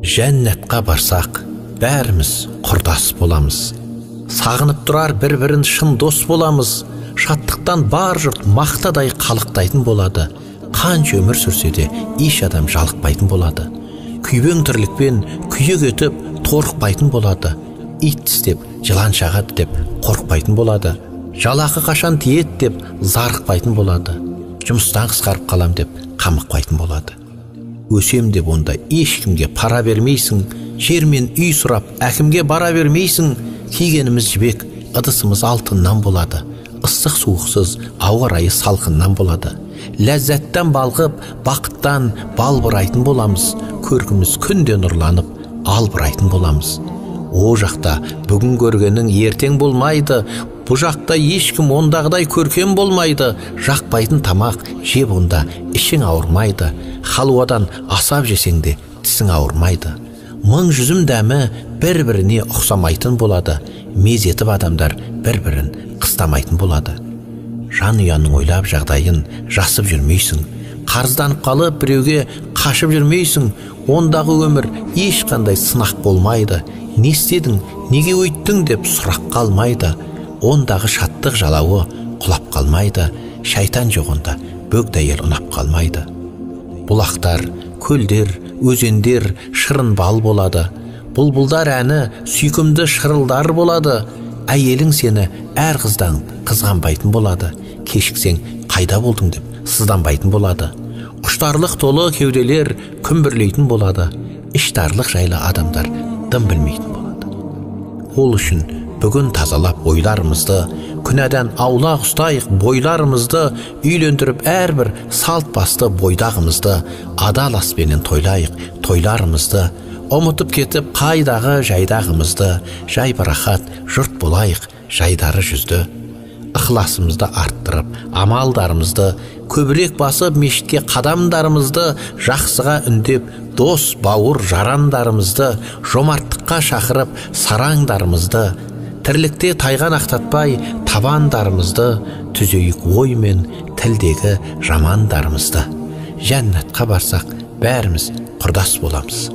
Жәннатқа барсақ, бәріміз құрдас боламыз. Сағынып тұрар бір-бірін шын дос боламыз. Шаттықтан бар жұрт мақтадай қалықтайтын болады. Қанша өмір сүрсе де еш адам жалықпайтын болады. Күйбең тірлікпен күйік етіп торықпайтын болады. Ит тістеп жылан шағады деп қорықпайтын болады. Жалақы қашан тиет деп зарықпайтын болады. Жұмыстан қысқарып қалам деп қамықпайтын болады. Өсем деп онда ешкімге пара бермейсің. Жермен үй сұрап әкімге бара бермейсің. Кигеніміз жібек, ыдысымыз алтыннан болады. Ыстық суықсыз ауа райы салқыннан болады. Ләззаттан балғып, бақыттан балбырайтын боламыз. Көркіміз күнде нұрланып, албырайтын боламыз. О жақта бүгін көргенің ертең болмайды. Бұ жақта ешкім ондағыдай көркем болмайды. Жақпайтын тамақ жеп онда ішің ауырмайды. Халуадан асап жесең де тісің ауырмайды. Мың жүзім дәмі бір-біріне ұқсамайтын болады. Мезетіп адамдар бір-бірін қыстамайтын болады. Жан ұяның ойлап жағдайын жасып жүрмейсің. Қарызданып қалып біреуге қашып жүрмейсің. Ондағы өмір ешқандай сынақ болмайды. Не істедің, неге өйттің деп сұрақ қалмайды. Ондағы шаттық жалауы құлап қалмайды. Шайтан жоқ онда, бөгдәйел ұнап қалмайды. Бұлақтар, көлдер, өзендер шырын бал болады. Бұлбұлдар әні сүйкімді шырылдар болады. Әйелің сені әр қыздан қызғанбайтын болады. Кешіксең қайда болдың деп сызданбайтын болады. Құштарлық толы кеуделер күмбірлейтін болады. Іштарлық жайлы адамдар дым білмейтін болады. Ол үшін бүгін тазалап ойларымызды, күнәдан аулақ ұстайық бойларымызды, үйлендіріп әрбір салт басты бойдағымызды, адал аспенен тойлайық тойларымызды, ұмытып кетіп қайдағы жайдағымызды, жайбарақат жұрт болайық жайдары жүзді. Ықыласымызды арттырып, амалдарымызды, көбірек басып мешітке қадамдарымызды, жақсыға үндеп, дос, бауыр, жарандарымызды, жомарттыққа шақырып, сараңдарымызды, тірлікте тайған ақтатпай, табандарымызды, түзейік оймен тілдегі жамандарымызды. Жәннатқа барсақ, бәріміз құрдас боламыз.